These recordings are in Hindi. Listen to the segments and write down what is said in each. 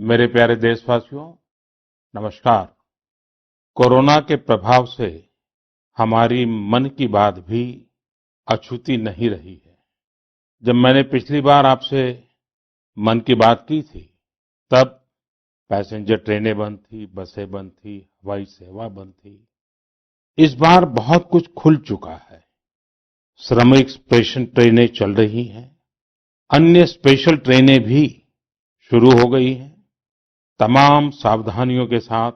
मेरे प्यारे देशवासियों, नमस्कार। कोरोना के प्रभाव से हमारी मन की बात भी अछूती नहीं रही है। जब मैंने पिछली बार आपसे मन की बात की थी, तब पैसेंजर ट्रेनें बंद थी, बसें बंद थी, हवाई सेवा बंद थी। इस बार बहुत कुछ खुल चुका है। श्रमिक स्पेशल ट्रेनें चल रही हैं, अन्य स्पेशल ट्रेनें भी शुरू हो गई हैं। तमाम सावधानियों के साथ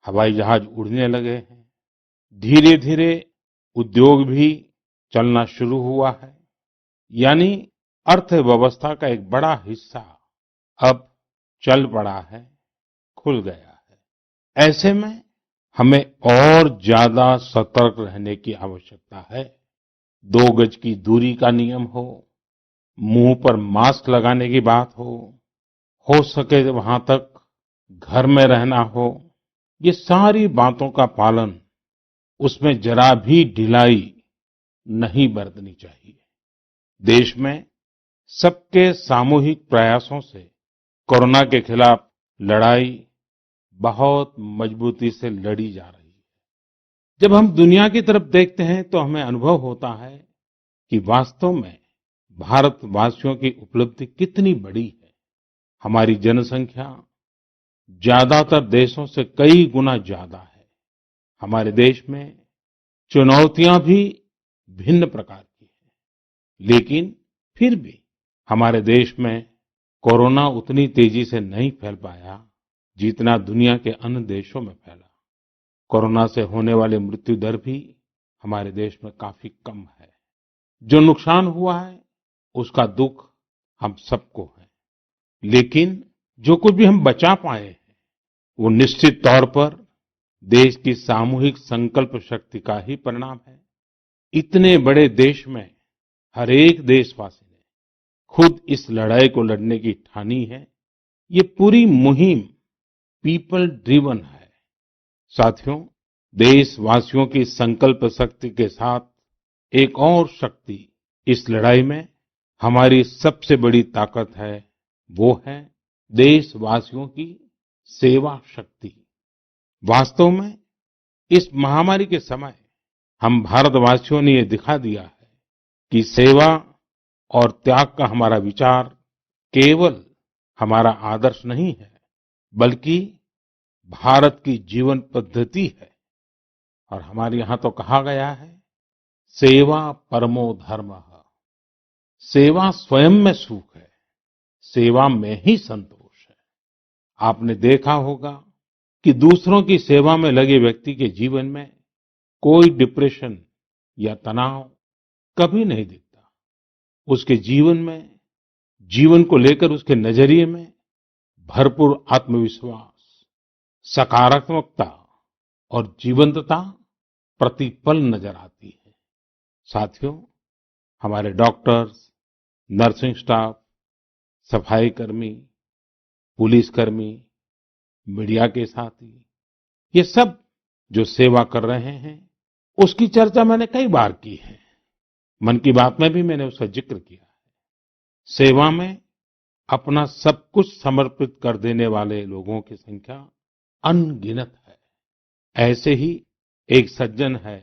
हवाई जहाज उड़ने लगे हैं। धीरे धीरे उद्योग भी चलना शुरू हुआ है। यानी अर्थव्यवस्था का एक बड़ा हिस्सा अब चल पड़ा है, खुल गया है। ऐसे में हमें और ज्यादा सतर्क रहने की आवश्यकता है। 2 गज की दूरी का नियम हो, मुंह पर मास्क लगाने की बात हो सके वहां तक घर में रहना हो, ये सारी बातों का पालन, उसमें जरा भी ढिलाई नहीं बरतनी चाहिए। देश में सबके सामूहिक प्रयासों से कोरोना के खिलाफ लड़ाई बहुत मजबूती से लड़ी जा रही है। जब हम दुनिया की तरफ देखते हैं तो हमें अनुभव होता है कि वास्तव में भारतवासियों की उपलब्धि कितनी बड़ी है। हमारी जनसंख्या ज्यादातर देशों से कई गुना ज्यादा है। हमारे देश में चुनौतियां भी भिन्न प्रकार की हैं, लेकिन फिर भी हमारे देश में कोरोना उतनी तेजी से नहीं फैल पाया जितना दुनिया के अन्य देशों में फैला। कोरोना से होने वाली मृत्यु दर भी हमारे देश में काफी कम है। जो नुकसान हुआ है उसका दुख हम सबको है, लेकिन जो कुछ भी हम बचा पाए हैं वो निश्चित तौर पर देश की सामूहिक संकल्प शक्ति का ही परिणाम है। इतने बड़े देश में हर एक देशवासी ने खुद इस लड़ाई को लड़ने की ठानी है। ये पूरी मुहिम पीपल ड्रिवन है। साथियों, देशवासियों की संकल्प शक्ति के साथ एक और शक्ति इस लड़ाई में हमारी सबसे बड़ी ताकत है, वो है देशवासियों की सेवा शक्ति। वास्तव में इस महामारी के समय हम भारतवासियों ने ये दिखा दिया है कि सेवा और त्याग का हमारा विचार केवल हमारा आदर्श नहीं है, बल्कि भारत की जीवन पद्धति है। और हमारे यहाँ तो कहा गया है, सेवा परमो धर्मः। सेवा स्वयं में सुख है, सेवा में ही संतोष है। आपने देखा होगा कि दूसरों की सेवा में लगे व्यक्ति के जीवन में कोई डिप्रेशन या तनाव कभी नहीं दिखता। उसके जीवन में, जीवन को लेकर उसके नजरिए में भरपूर आत्मविश्वास, सकारात्मकता और जीवंतता प्रतिपल नजर आती है। साथियों, हमारे डॉक्टर्स, नर्सिंग स्टाफ, सफाई कर्मी, पुलिसकर्मी, मीडिया के साथी, ये सब जो सेवा कर रहे हैं, उसकी चर्चा मैंने कई बार की है। मन की बात में भी मैंने उसका जिक्र किया है। सेवा में अपना सब कुछ समर्पित कर देने वाले लोगों की संख्या अनगिनत है। ऐसे ही एक सज्जन है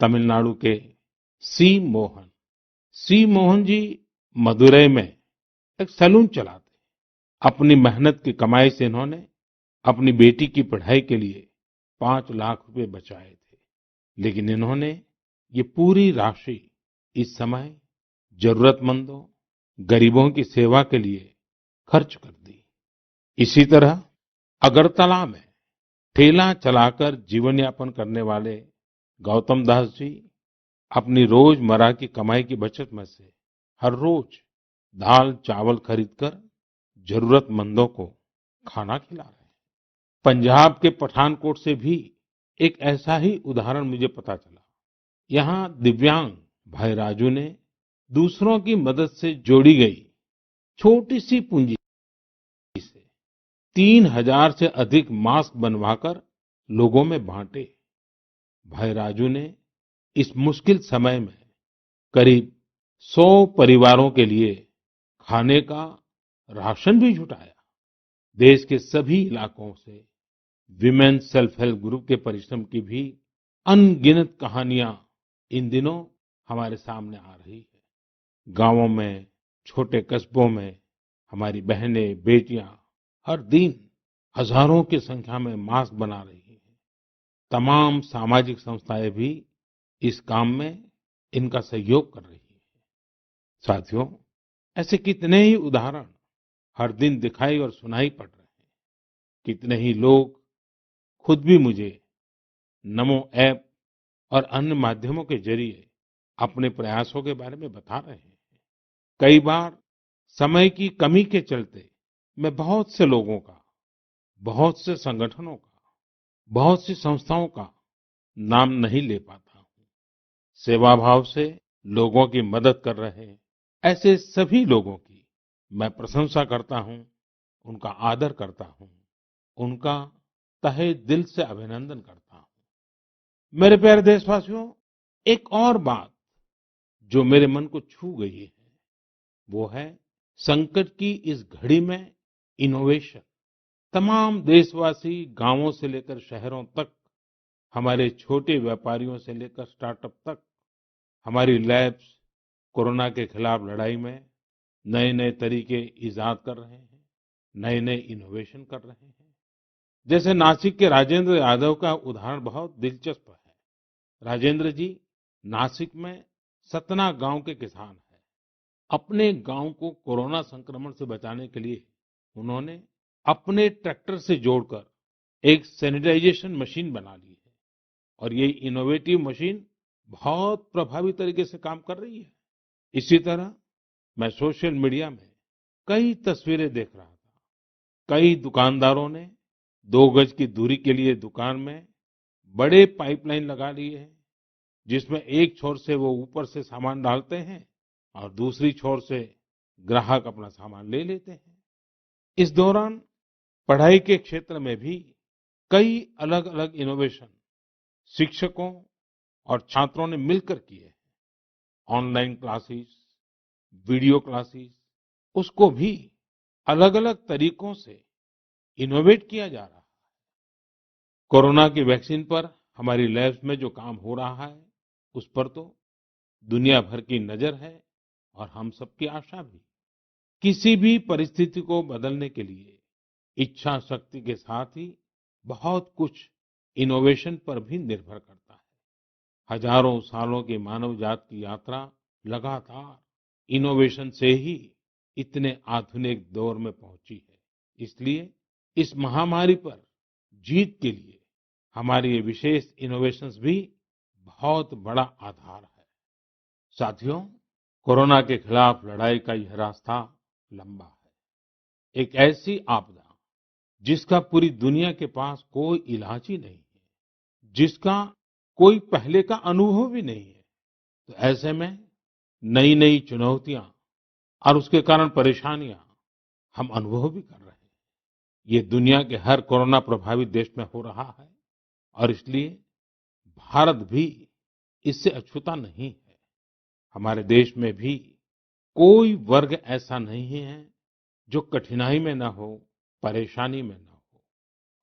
तमिलनाडु के सी मोहन। सी मोहन जी मदुरई में एक सैलून चलाते हैं। अपनी मेहनत की कमाई से इन्होंने अपनी बेटी की पढ़ाई के लिए 5 लाख रुपए बचाए थे, लेकिन इन्होंने ये पूरी राशि इस समय जरूरतमंदों, गरीबों की सेवा के लिए खर्च कर दी। इसी तरह अगरतला में ठेला चलाकर जीवन यापन करने वाले गौतम दास जी अपनी रोजमर्रा की कमाई की बचत में से हर रोज दाल चावल खरीदकर जरूरतमंदों को खाना खिला रहे हैं। पंजाब के पठानकोट से भी एक ऐसा ही उदाहरण मुझे पता चला। यहाँ दिव्यांग भाई राजू ने दूसरों की मदद से जोड़ी गई छोटी सी पूंजी से 3,000 से अधिक मास्क बनवाकर लोगों में बांटे। भाई राजू ने इस मुश्किल समय में करीब 100 परिवारों के लिए खाने का राशन भी जुटाया। देश के सभी इलाकों से विमेन सेल्फ हेल्प ग्रुप के परिश्रम की भी अनगिनत कहानियां इन दिनों हमारे सामने आ रही है। गांवों में, छोटे कस्बों में हमारी बहनें, बेटियां हर दिन हजारों की संख्या में मास्क बना रही हैं। तमाम सामाजिक संस्थाएं भी इस काम में इनका सहयोग कर रही हैं। साथियों, ऐसे कितने ही उदाहरण हर दिन दिखाई और सुनाई पड़ रहे हैं। कितने ही लोग खुद भी मुझे नमो ऐप और अन्य माध्यमों के जरिए अपने प्रयासों के बारे में बता रहे हैं। कई बार समय की कमी के चलते मैं बहुत से लोगों का, बहुत से संगठनों का, बहुत सी संस्थाओं का नाम नहीं ले पाता हूँ। सेवा भाव से लोगों की मदद कर रहे ऐसे सभी लोगों की मैं प्रशंसा करता हूँ, उनका आदर करता हूँ, उनका तहे दिल से अभिनंदन करता हूँ। मेरे प्यारे देशवासियों, एक और बात जो मेरे मन को छू गई है, वो है संकट की इस घड़ी में इनोवेशन। तमाम देशवासी गांवों से लेकर शहरों तक, हमारे छोटे व्यापारियों से लेकर स्टार्टअप तक, हमारी लैब्स कोरोना के खिलाफ लड़ाई में नए-नए तरीके इजाद कर रहे हैं, नए-नए इनोवेशन कर रहे हैं। जैसे नासिक के राजेंद्र यादव का उदाहरण बहुत दिलचस्प है। राजेंद्र जी नासिक में सतना गांव के किसान हैं। अपने गांव को कोरोना संक्रमण से बचाने के लिए उन्होंने अपने ट्रैक्टर से जोड़कर एक सैनिटाइजेशन मशीन बना ली है और ये इनोवेटिव मशीन बहुत प्रभावी तरीके से काम कर रही है। इसी तरह मैं सोशल मीडिया में कई तस्वीरें देख रहा था। कई दुकानदारों ने 2 गज की दूरी के लिए दुकान में बड़े पाइपलाइन लगा लिए हैं, जिसमें एक छोर से वो ऊपर से सामान डालते हैं और दूसरी छोर से ग्राहक अपना सामान ले लेते हैं। इस दौरान पढ़ाई के क्षेत्र में भी कई अलग-अलग इनोवेशन शिक्षकों और छात्रों ने मिलकर किए हैं। ऑनलाइन क्लासेस, वीडियो क्लासेस, उसको भी अलग-अलग तरीकों से इनोवेट किया जा रहा है। कोरोना की वैक्सीन पर हमारी लैब्स में जो काम हो रहा है, उस पर तो दुनिया भर की नजर है और हम सबकी आशा भी। किसी भी परिस्थिति को बदलने के लिए इच्छा शक्ति के साथ ही बहुत कुछ इनोवेशन पर भी निर्भर करता है। हजारों सालों की मानव जात की यात्रा लगातार इनोवेशन से ही इतने आधुनिक दौर में पहुंची है। इसलिए इस महामारी पर जीत के लिए हमारे ये विशेष इनोवेशंस भी बहुत बड़ा आधार है। साथियों, कोरोना के खिलाफ लड़ाई का यह रास्ता लंबा है। एक ऐसी आपदा जिसका पूरी दुनिया के पास कोई इलाज ही नहीं है, जिसका कोई पहले का अनुभव भी नहीं है। तो ऐसे में नई-नई चुनौतियां और उसके कारण परेशानियां हम अनुभव भी कर रहे हैं। ये दुनिया के हर कोरोना प्रभावित देश में हो रहा है और इसलिए भारत भी इससे अछूता नहीं है। हमारे देश में भी कोई वर्ग ऐसा नहीं है जो कठिनाई में ना हो, परेशानी में ना हो।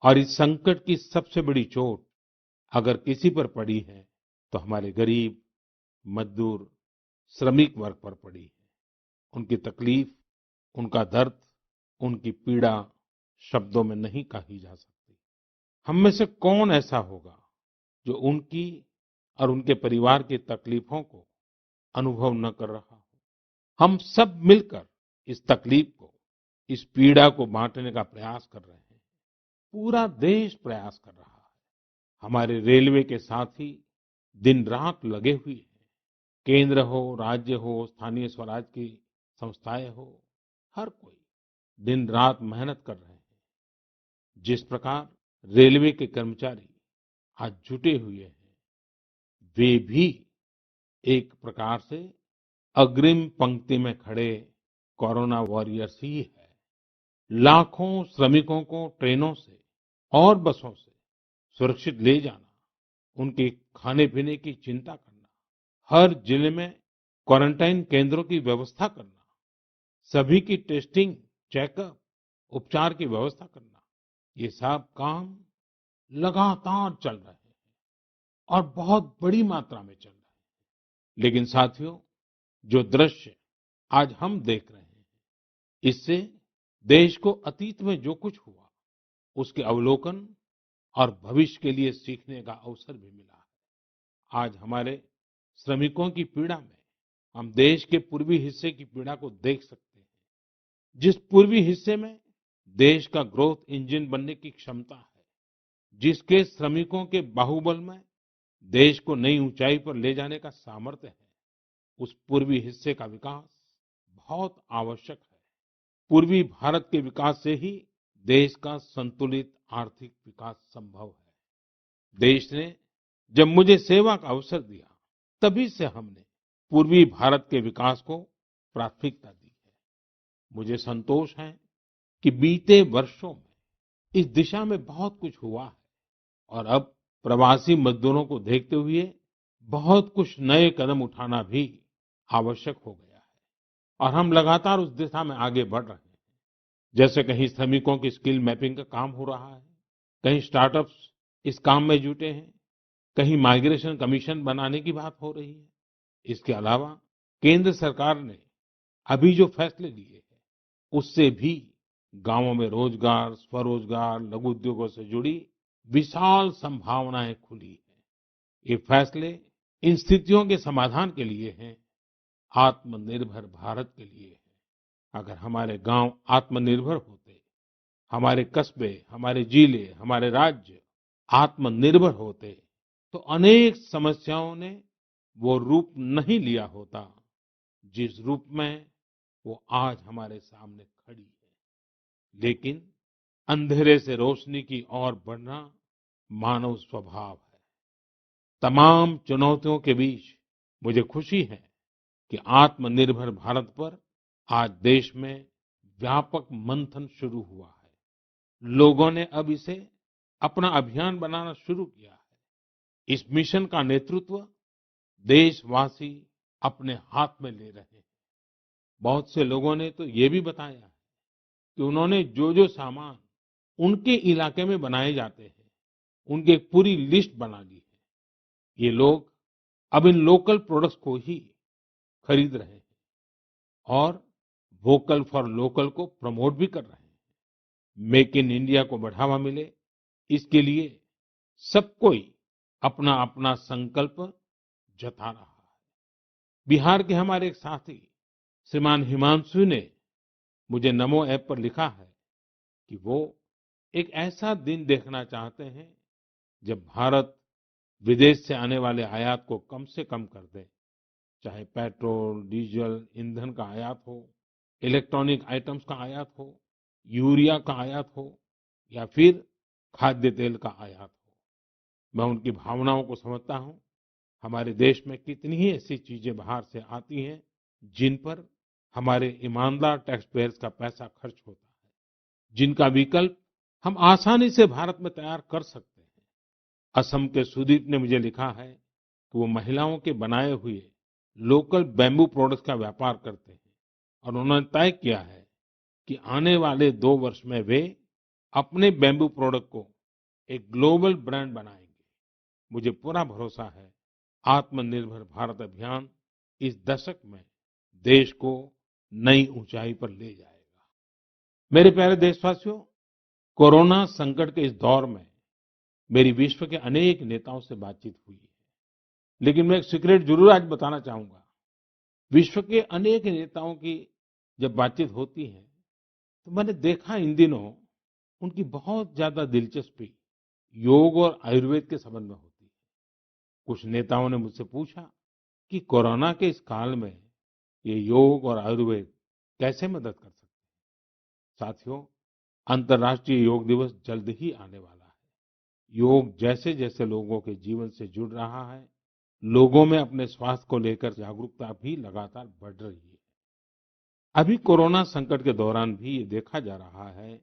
और इस संकट की सबसे बड़ी चोट अगर किसी पर पड़ी है तो हमारे गरीब, मजदूर, श्रमिक वर्ग पर पड़ी है। उनकी तकलीफ, उनका दर्द, उनकी पीड़ा शब्दों में नहीं कही जा सकती। हम में से कौन ऐसा होगा जो उनकी और उनके परिवार की तकलीफों को अनुभव न कर रहा हो। हम सब मिलकर इस तकलीफ को, इस पीड़ा को बांटने का प्रयास कर रहे हैं। पूरा देश प्रयास कर रहा है। हमारे रेलवे के साथी दिन रात लगे हुए हैं। केंद्र हो, राज्य हो, स्थानीय स्वराज की संस्थाएं हो, हर कोई दिन रात मेहनत कर रहे हैं। जिस प्रकार रेलवे के कर्मचारी आज जुटे हुए हैं, वे भी एक प्रकार से अग्रिम पंक्ति में खड़े कोरोना वॉरियर्स ही है। लाखों श्रमिकों को ट्रेनों से और बसों से सुरक्षित ले जाना, उनके खाने-पीने की चिंता करना, हर जिले में क्वारंटाइन केंद्रों की व्यवस्था करना, सभी की टेस्टिंग, चेकअप, उपचार की व्यवस्था करना, ये सब काम लगातार चल रहे हैं और बहुत बड़ी मात्रा में चल रहे हैं। लेकिन साथियों, जो दृश्य आज हम देख रहे हैं, इससे देश को अतीत में जो कुछ हुआ, उसके अवलोकन और भविष्य के लिए सीखने का अवसर भी मिला है। आज हमारे श्रमिकों की पीड़ा में हम देश के पूर्वी हिस्से की पीड़ा को देख सकते हैं। जिस पूर्वी हिस्से में देश का ग्रोथ इंजन बनने की क्षमता है, जिसके श्रमिकों के बाहुबल में देश को नई ऊंचाई पर ले जाने का सामर्थ्य है, उस पूर्वी हिस्से का विकास बहुत आवश्यक है। पूर्वी भारत के विकास से ही देश का संतुलित आर्थिक विकास संभव है। देश ने जब मुझे सेवा का अवसर दिया, तभी से हमने पूर्वी भारत के विकास को प्राथमिकता दी है। मुझे संतोष है कि बीते वर्षों में इस दिशा में बहुत कुछ हुआ है और अब प्रवासी मजदूरों को देखते हुए बहुत कुछ नए कदम उठाना भी आवश्यक हो गया है और हम लगातार उस दिशा में आगे बढ़ रहे हैं। जैसे कहीं श्रमिकों की स्किल मैपिंग का काम हो रहा है, कहीं स्टार्टअप्स इस काम में जुटे हैं, कहीं माइग्रेशन कमीशन बनाने की बात हो रही है। इसके अलावा केंद्र सरकार ने अभी जो फैसले लिए हैं, उससे भी गांवों में रोजगार, स्वरोजगार, लघु उद्योगों से जुड़ी विशाल संभावनाएं खुली हैं। ये फैसले इन स्थितियों के समाधान के लिए हैं, आत्मनिर्भर भारत के लिए है। अगर हमारे गांव आत्मनिर्भर होते, हमारे कस्बे, हमारे जिले, हमारे राज्य आत्मनिर्भर होते, तो अनेक समस्याओं ने वो रूप नहीं लिया होता, जिस रूप में वो आज हमारे सामने खड़ी है। लेकिन अंधेरे से रोशनी की ओर बढ़ना मानव स्वभाव है। तमाम चुनौतियों के बीच मुझे खुशी है कि आत्मनिर्भर भारत पर आज देश में व्यापक मंथन शुरू हुआ है। लोगों ने अब इसे अपना अभियान बनाना शुरू किया है। इस मिशन का नेतृत्व देशवासी अपने हाथ में ले रहे हैं। बहुत से लोगों ने तो ये भी बताया है कि उन्होंने जो जो सामान उनके इलाके में बनाए जाते हैं, उनकी एक पूरी लिस्ट बना ली है। ये लोग अब इन लोकल प्रोडक्ट्स को ही खरीद रहे हैं और वोकल फॉर लोकल को प्रमोट भी कर रहे हैं। मेक इन इंडिया को बढ़ावा मिले, इसके लिए सब कोई अपना अपना संकल्प जता रहा है। बिहार के हमारे एक साथी श्रीमान हिमांशु ने मुझे नमो ऐप पर लिखा है कि वो एक ऐसा दिन देखना चाहते हैं जब भारत विदेश से आने वाले आयात को कम से कम कर दे। चाहे पेट्रोल, डीजल, ईंधन का आयात हो, इलेक्ट्रॉनिक आइटम्स का आयात हो, यूरिया का आयात हो या फिर खाद्य तेल का आयात हो। मैं उनकी भावनाओं को समझता हूँ। हमारे देश में कितनी ही ऐसी चीजें बाहर से आती हैं जिन पर हमारे ईमानदार टैक्स पेयर्स का पैसा खर्च होता है, जिनका विकल्प हम आसानी से भारत में तैयार कर सकते हैं। असम के सुदीप ने मुझे लिखा है कि वो महिलाओं के बनाए हुए लोकल बैम्बू प्रोडक्ट्स का व्यापार करते हैं और उन्होंने तय किया है कि आने वाले 2 वर्ष में वे अपने बैम्बू प्रोडक्ट को एक ग्लोबल ब्रांड बनाएंगे। मुझे पूरा भरोसा है आत्मनिर्भर भारत अभियान इस दशक में देश को नई ऊंचाई पर ले जाएगा। मेरे प्यारे देशवासियों, कोरोना संकट के इस दौर में मेरी विश्व के अनेक नेताओं से बातचीत हुई है। लेकिन मैं एक सीक्रेट जरूर आज बताना चाहूंगा। विश्व के अनेक नेताओं की जब बातचीत होती है, तो मैंने देखा इन दिनों उनकी बहुत ज्यादा दिलचस्पी योग और आयुर्वेद के संबंध में होती है। कुछ नेताओं ने मुझसे पूछा कि कोरोना के इस काल में ये योग और आयुर्वेद कैसे मदद कर सकते हैं। साथियों, अंतर्राष्ट्रीय योग दिवस जल्द ही आने वाला है। योग जैसे जैसे लोगों के जीवन से जुड़ रहा है, लोगों में अपने स्वास्थ्य को लेकर जागरूकता भी लगातार बढ़ रही है। अभी कोरोना संकट के दौरान भी ये देखा जा रहा है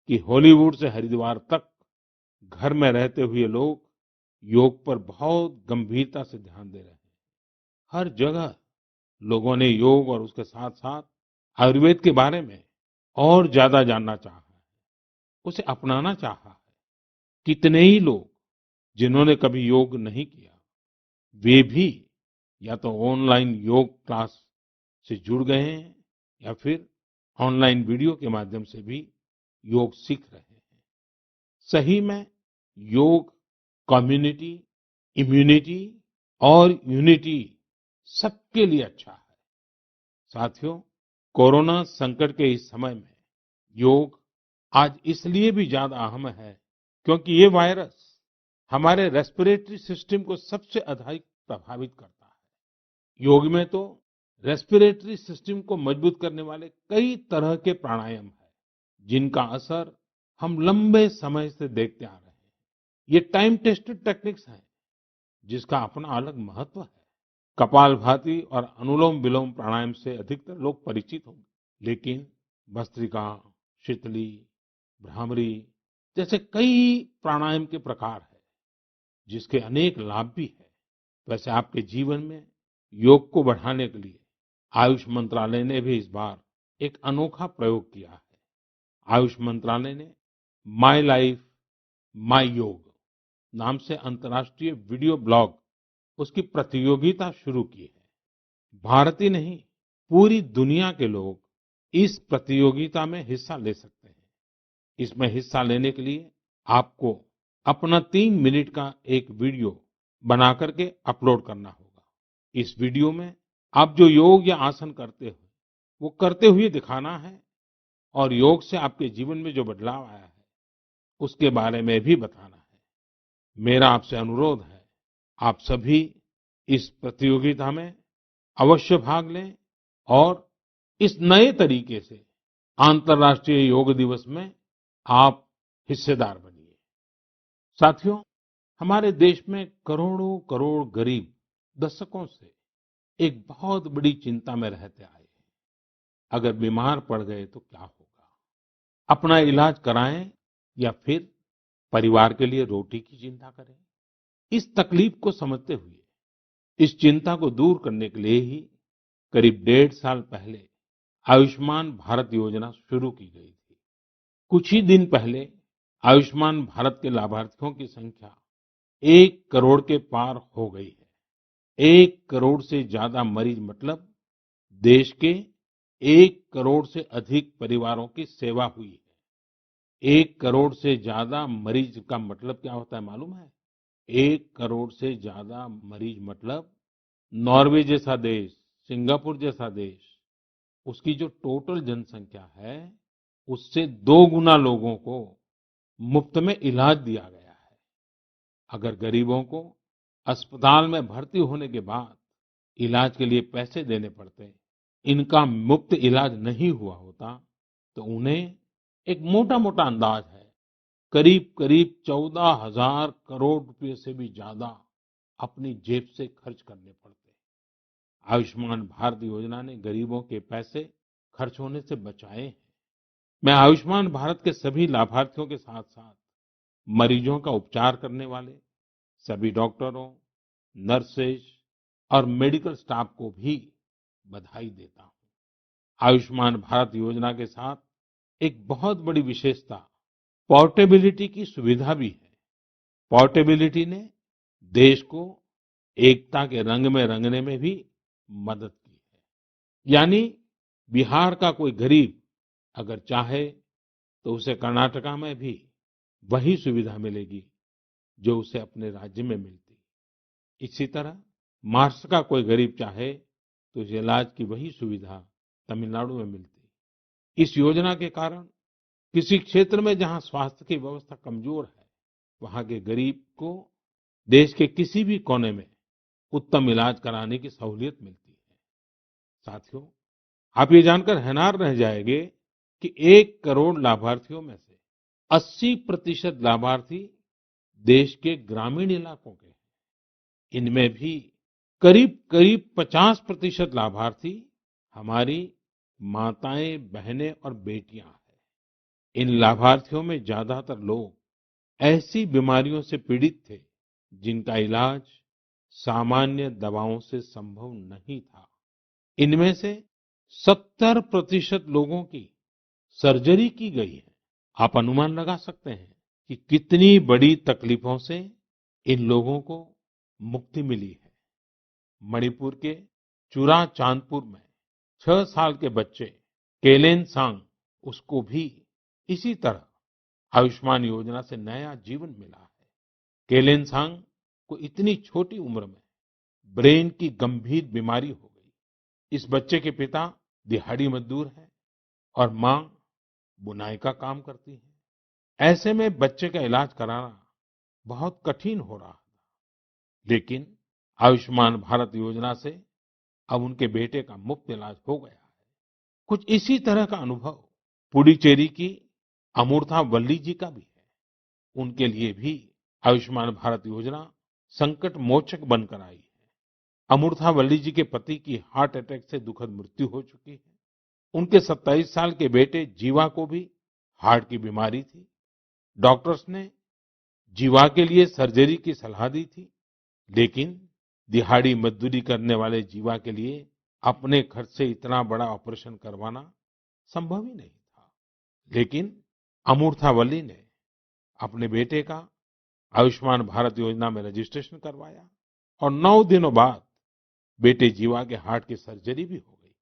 कि हॉलीवुड से हरिद्वार तक घर में रहते हुए लोग योग पर बहुत गंभीरता से ध्यान दे रहे हैं। हर जगह लोगों ने योग और उसके साथ साथ आयुर्वेद के बारे में और ज्यादा जानना चाहा है। उसे अपनाना चाहा है। कितने ही लोग जिन्होंने कभी योग नहीं किया, वे भी या तो ऑनलाइन योग क्लास से जुड़ गए हैं या फिर ऑनलाइन वीडियो के माध्यम से भी योग सीख रहे हैं। सही में योग कम्युनिटी, इम्यूनिटी और यूनिटी सबके लिए अच्छा है। साथियों, कोरोना संकट के इस समय में योग आज इसलिए भी ज्यादा अहम है क्योंकि ये वायरस हमारे रेस्पिरेटरी सिस्टम को सबसे अधिक प्रभावित करता है। योग में तो रेस्पिरेटरी सिस्टम को मजबूत करने वाले कई तरह के प्राणायाम हैं, जिनका असर हम लंबे समय से देखते आ रहे हैं। ये टाइम टेस्टेड टेक्निक्स हैं, जिसका अपना अलग महत्व है। कपालभाति और अनुलोम विलोम प्राणायाम से अधिकतर लोग परिचित होंगे, लेकिन भस्त्रिका, शीतली, भ्रामरी जैसे कई प्राणायाम के प्रकार है, जिसके अनेक लाभ भी है। वैसे आपके जीवन में योग को बढ़ाने के लिए आयुष मंत्रालय ने भी इस बार एक अनोखा प्रयोग किया है। आयुष मंत्रालय ने माय लाइफ माय योग नाम से अंतर्राष्ट्रीय वीडियो ब्लॉग उसकी प्रतियोगिता शुरू की है। भारत ही नहीं, पूरी दुनिया के लोग इस प्रतियोगिता में हिस्सा ले सकते हैं। इसमें हिस्सा लेने के लिए आपको अपना 3 मिनट का एक वीडियो बना करके अपलोड करना होगा। इस वीडियो में आप जो योग या आसन करते हो, वो करते हुए दिखाना है और योग से आपके जीवन में जो बदलाव आया है, उसके बारे में भी बताना है। मेरा आपसे अनुरोध है, आप सभी इस प्रतियोगिता में अवश्य भाग लें और इस नए तरीके से अंतर्राष्ट्रीय योग दिवस में आप हिस्सेदार बनिए। साथियों, हमारे देश में करोड़ों करोड़ गरीब दशकों से एक बहुत बड़ी चिंता में रहते आए हैं। अगर बीमार पड़ गए तो क्या होगा? अपना इलाज कराएं या फिर परिवार के लिए रोटी की चिंता करें? इस तकलीफ को समझते हुए, इस चिंता को दूर करने के लिए ही करीब 1.5 साल पहले आयुष्मान भारत योजना शुरू की गई थी। कुछ ही दिन पहले आयुष्मान भारत के लाभार्थियों की संख्या 1 करोड़ के पार हो गई है। 1 करोड़ से ज्यादा मरीज मतलब देश के 1 करोड़ से अधिक परिवारों की सेवा हुई है। 1 करोड़ से ज्यादा मरीज का मतलब क्या होता है मालूम है? 1 करोड़ से ज्यादा मरीज मतलब नॉर्वे जैसा देश, सिंगापुर जैसा देश, उसकी जो टोटल जनसंख्या है, उससे 2 गुना लोगों को मुफ्त में इलाज दिया गया है। अगर गरीबों को अस्पताल में भर्ती होने के बाद इलाज के लिए पैसे देने पड़ते, इनका मुफ्त इलाज नहीं हुआ होता, तो उन्हें एक मोटा-मोटा अंदाज है, करीब-करीब 14,000 करोड़ रुपए से भी ज्यादा अपनी जेब से खर्च करने पड़ते। आयुष्मान भारत योजना ने गरीबों के पैसे खर्च होने से बचाए हैं। मैं आयुष्मान भारत के सभी लाभार्थियों के साथ-साथ मरीजों का उपचार करने वाले सभी डॉक्टरों, नर्सेज और मेडिकल स्टाफ को भी बधाई देता हूँ। आयुष्मान भारत योजना के साथ एक बहुत बड़ी विशेषता पोर्टेबिलिटी की सुविधा भी है। पोर्टेबिलिटी ने देश को एकता के रंग में रंगने में भी मदद की है। यानी बिहार का कोई गरीब अगर चाहे तो उसे कर्नाटका में भी वही सुविधा मिलेगी जो उसे अपने राज्य में मिलती। इसी तरह महाराष्ट्र का कोई गरीब चाहे तो उसे इलाज की वही सुविधा तमिलनाडु में मिलती। इस योजना के कारण किसी क्षेत्र में जहां स्वास्थ्य की व्यवस्था कमजोर है, वहां के गरीब को देश के किसी भी कोने में उत्तम इलाज कराने की सहूलियत मिलती है। साथियों, आप ये जानकर हैरान रह जाएंगे कि 1 करोड़ लाभार्थियों में से 80% लाभार्थी देश के ग्रामीण इलाकों के हैं। इनमें भी करीब-करीब 50% लाभार्थी हमारी माताएं, बहनें और बेटियां हैं। इन लाभार्थियों में ज्यादातर लोग ऐसी बीमारियों से पीड़ित थे जिनका इलाज सामान्य दवाओं से संभव नहीं था। इनमें से 70% लोगों की सर्जरी की गई है। आप अनुमान लगा सकते हैं कि कितनी बड़ी तकलीफों से इन लोगों को मुक्ति मिली है। मणिपुर के चुराचांदपुर में 6 साल के बच्चे केलेनसांग, उसको भी इसी तरह आयुष्मान योजना से नया जीवन मिला है। केलेनसांग को इतनी छोटी उम्र में ब्रेन की गंभीर बीमारी हो गई। इस बच्चे के पिता दिहाड़ी मजदूर हैं और माँ बुनाई का काम करती है। ऐसे में बच्चे का इलाज कराना बहुत कठिन हो रहा था, लेकिन आयुष्मान भारत योजना से अब उनके बेटे का मुफ्त इलाज हो गया है। कुछ इसी तरह का अनुभव पुडुचेरी की अमूर्था वल्ली जी का भी है। उनके लिए भी आयुष्मान भारत योजना संकट मोचक बनकर आई है। अमूर्था वल्ली जी के पति की हार्ट अटैक से दुखद मृत्यु हो चुकी है। उनके 27 साल के बेटे जीवा को भी हार्ट की बीमारी थी। डॉक्टर्स ने जीवा के लिए सर्जरी की सलाह दी थी, लेकिन दिहाड़ी मजदूरी करने वाले जीवा के लिए अपने खर्च से इतना बड़ा ऑपरेशन करवाना संभव ही नहीं था। लेकिन अमूर्था वल्ली ने अपने बेटे का आयुष्मान भारत योजना में रजिस्ट्रेशन करवाया और 9 दिनों बाद बेटे जीवा के हार्ट की सर्जरी भी हो गई।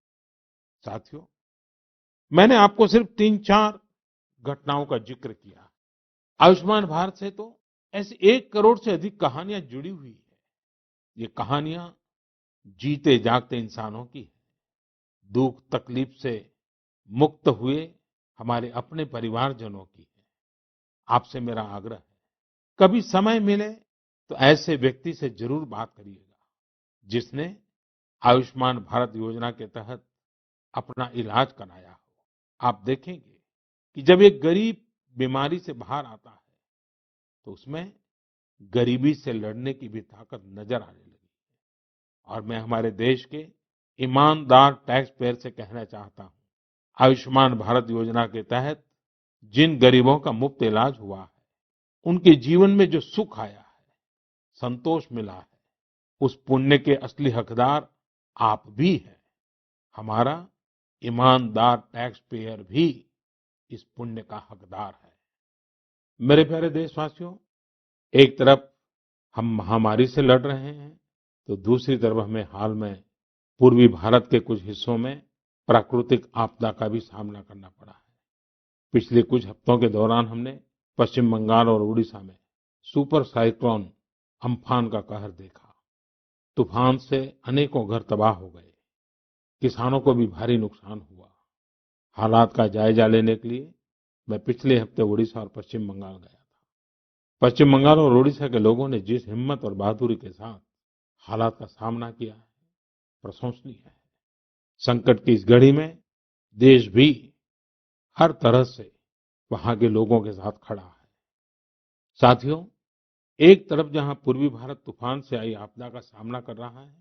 साथियों, मैंने आपको सिर्फ 3-4 घटनाओं का जिक्र किया। आयुष्मान भारत से तो ऐसी 1 करोड़ से अधिक कहानियां जुड़ी हुई है। ये कहानियां जीते जागते इंसानों की है। दुख तकलीफ से मुक्त हुए हमारे अपने परिवारजनों की है। आपसे मेरा आग्रह है, कभी समय मिले तो ऐसे व्यक्ति से जरूर बात करिएगा जिसने आयुष्मान भारत योजना के तहत अपना इलाज कराया हो। आप देखेंगे कि जब एक गरीब बीमारी से बाहर आता है तो उसमें गरीबी से लड़ने की भी ताकत नजर आने लगी है। और मैं हमारे देश के ईमानदार टैक्स पेयर से कहना चाहता हूँ, आयुष्मान भारत योजना के तहत जिन गरीबों का मुफ्त इलाज हुआ है, उनके जीवन में जो सुख आया है, संतोष मिला है, उस पुण्य के असली हकदार आप भी हैं। हमारा ईमानदार टैक्स पेयर भी इस पुण्य का हकदार है। मेरे प्यारे देशवासियों, एक तरफ हम महामारी से लड़ रहे हैं, तो दूसरी तरफ हमें हाल में पूर्वी भारत के कुछ हिस्सों में प्राकृतिक आपदा का भी सामना करना पड़ा है। पिछले कुछ हफ्तों के दौरान हमने पश्चिम बंगाल और उड़ीसा में सुपर साइक्लोन अम्फान का कहर देखा। तूफान से अनेकों घर तबाह हो गए। किसानों को भी भारी नुकसान हुआ। हालात का जायजा लेने के लिए मैं पिछले हफ्ते उड़ीसा और पश्चिम बंगाल गया था। पश्चिम बंगाल और उड़ीसा के लोगों ने जिस हिम्मत और बहादुरी के साथ हालात का सामना किया है, प्रशंसनीय है। संकट की इस घड़ी में देश भी हर तरह से वहां के लोगों के साथ खड़ा है। साथियों, एक तरफ जहां पूर्वी भारत तूफान से आई आपदा का सामना कर रहा है,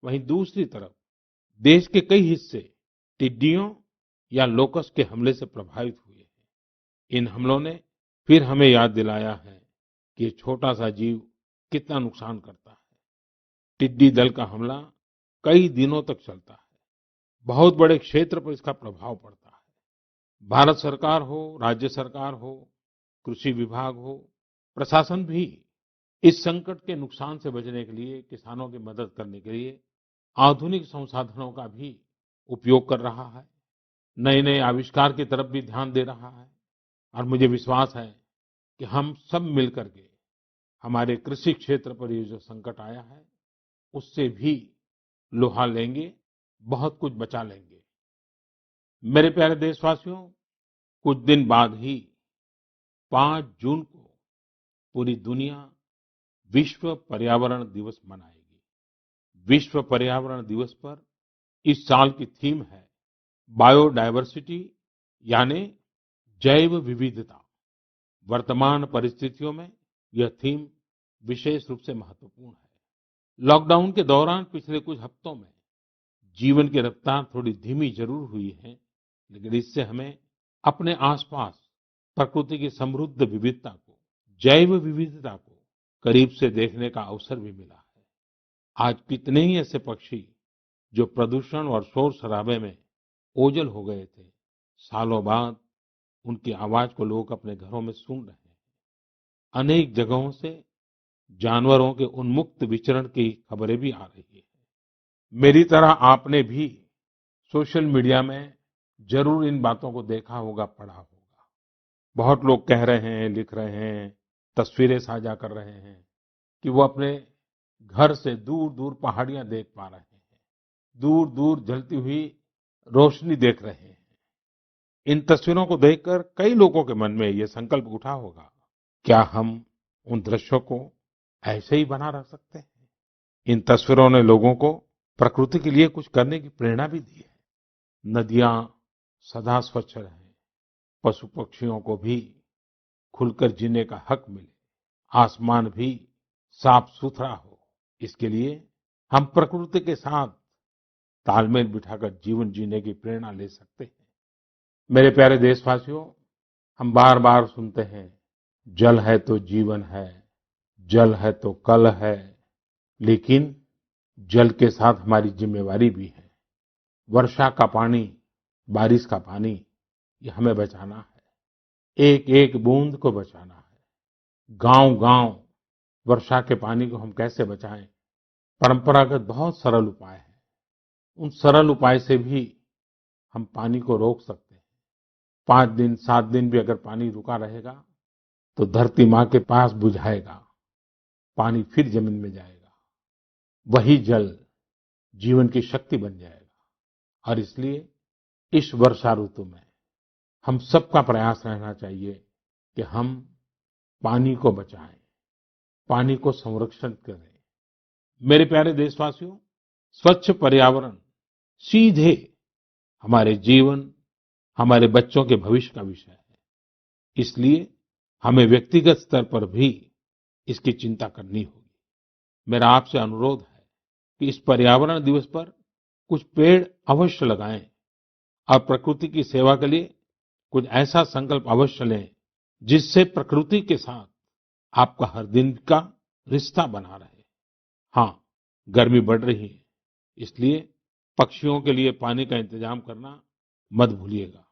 वहीं दूसरी तरफ देश के कई हिस्से टिड्डियों या लोकस्ट के हमले से प्रभावित हुए हैं। इन हमलों ने फिर हमें याद दिलाया है कि ये छोटा सा जीव कितना नुकसान करता है। टिड्डी दल का हमला कई दिनों तक चलता है। बहुत बड़े क्षेत्र पर इसका प्रभाव पड़ता है। भारत सरकार हो, राज्य सरकार हो, कृषि विभाग हो, प्रशासन भी इस संकट के नुकसान से बचने के लिए, किसानों की मदद करने के लिए आधुनिक संसाधनों का भी उपयोग कर रहा है। नए नए आविष्कार की तरफ भी ध्यान दे रहा है। और मुझे विश्वास है कि हम सब मिलकर के हमारे कृषि क्षेत्र पर ये जो संकट आया है, उससे भी लोहा लेंगे, बहुत कुछ बचा लेंगे। मेरे प्यारे देशवासियों, कुछ दिन बाद ही 5 जून को पूरी दुनिया विश्व पर्यावरण दिवस मनाएगी। विश्व पर्यावरण दिवस पर इस साल की थीम है बायोडायवर्सिटी, यानी जैव विविधता। वर्तमान परिस्थितियों में यह थीम विशेष रूप से महत्वपूर्ण है। लॉकडाउन के दौरान पिछले कुछ हफ्तों में जीवन की रफ्तार थोड़ी धीमी जरूर हुई है, लेकिन इससे हमें अपने आसपास प्रकृति की समृद्ध विविधता को, जैव विविधता को करीब से देखने का अवसर भी मिला है। आज कितने ही ऐसे पक्षी जो प्रदूषण और शोर शराबे में ओझल हो गए थे, सालों बाद उनकी आवाज को लोग अपने घरों में सुन रहे हैं। अनेक जगहों से जानवरों के उन्मुक्त विचरण की खबरें भी आ रही है। मेरी तरह आपने भी सोशल मीडिया में जरूर इन बातों को देखा होगा, पढ़ा होगा। बहुत लोग कह रहे हैं, लिख रहे हैं, तस्वीरें साझा कर रहे हैं कि वो अपने घर से दूर-दूर पहाड़ियां देख पा रहे हैं, दूर-दूर जलती हुई रोशनी देख रहे हैं। इन तस्वीरों को देखकर कई लोगों के मन में ये संकल्प उठा होगा, क्या हम उन दृश्यों को ऐसे ही बना रख सकते हैं? इन तस्वीरों ने लोगों को प्रकृति के लिए कुछ करने की प्रेरणा भी दी है। नदियां सदा स्वच्छ रहें, पशु पक्षियों को भी खुलकर जीने का हक मिले, आसमान भी साफ सुथरा हो, इसके लिए हम प्रकृति के साथ तालमेल बिठाकर जीवन जीने की प्रेरणा ले सकते हैं। मेरे प्यारे देशवासियों, हम बार बार सुनते हैं, जल है तो जीवन है, जल है तो कल है, लेकिन जल के साथ हमारी जिम्मेवारी भी है। वर्षा का पानी, बारिश का पानी, ये हमें बचाना है। एक एक बूंद को बचाना है। गांव गांव वर्षा के पानी को हम कैसे बचाएं? परंपरागत बहुत सरल उपाय हैं। उन सरल उपाय से भी हम पानी को रोक सकते हैं। 5 दिन 7 दिन भी अगर पानी रुका रहेगा तो धरती माँ के पास बुझाएगा, पानी फिर जमीन में जाएगा। वही जल जीवन की शक्ति बन जाएगा। और इसलिए इस वर्षा ऋतु में हम सबका प्रयास रहना चाहिए कि हम पानी को बचाएं, पानी को संरक्षण करें। मेरे प्यारे देशवासियों, स्वच्छ पर्यावरण सीधे हमारे जीवन, हमारे बच्चों के भविष्य का विषय है। इसलिए हमें व्यक्तिगत स्तर पर भी इसकी चिंता करनी होगी। मेरा आपसे अनुरोध है कि इस पर्यावरण दिवस पर कुछ पेड़ अवश्य लगाएं और प्रकृति की सेवा के लिए कुछ ऐसा संकल्प अवश्य लें जिससे प्रकृति के साथ आपका हर दिन का रिश्ता बना रहे। हाँ, गर्मी बढ़ रही है, इसलिए पक्षियों के लिए पानी का इंतजाम करना मत भूलिएगा।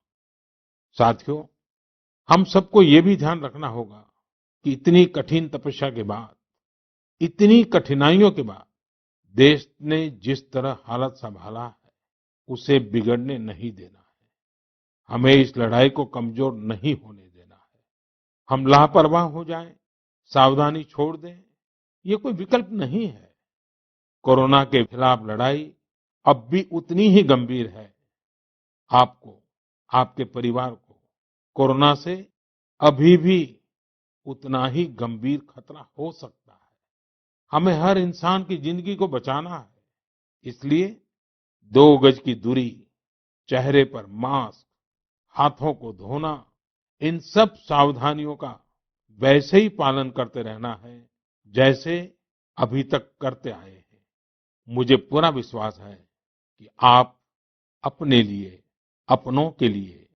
साथियों, हम सबको ये भी ध्यान रखना होगा कि इतनी कठिन तपस्या के बाद, इतनी कठिनाइयों के बाद देश ने जिस तरह हालत संभाला है, उसे बिगड़ने नहीं देना है। हमें इस लड़ाई को कमजोर नहीं होने देना है। हम लापरवाह हो जाएं, सावधानी छोड़ दें, ये कोई विकल्प नहीं है। कोरोना के खिलाफ लड़ाई अब भी उतनी ही गंभीर है। आपको, आपके परिवार को कोरोना से अभी भी उतना ही गंभीर खतरा हो सकता है। हमें हर इंसान की जिंदगी को बचाना है। इसलिए 2 गज की दूरी, चेहरे पर मास्क, हाथों को धोना, इन सब सावधानियों का वैसे ही पालन करते रहना है जैसे अभी तक करते आए हैं। मुझे पूरा विश्वास है कि आप अपने लिए, अपनों के लिए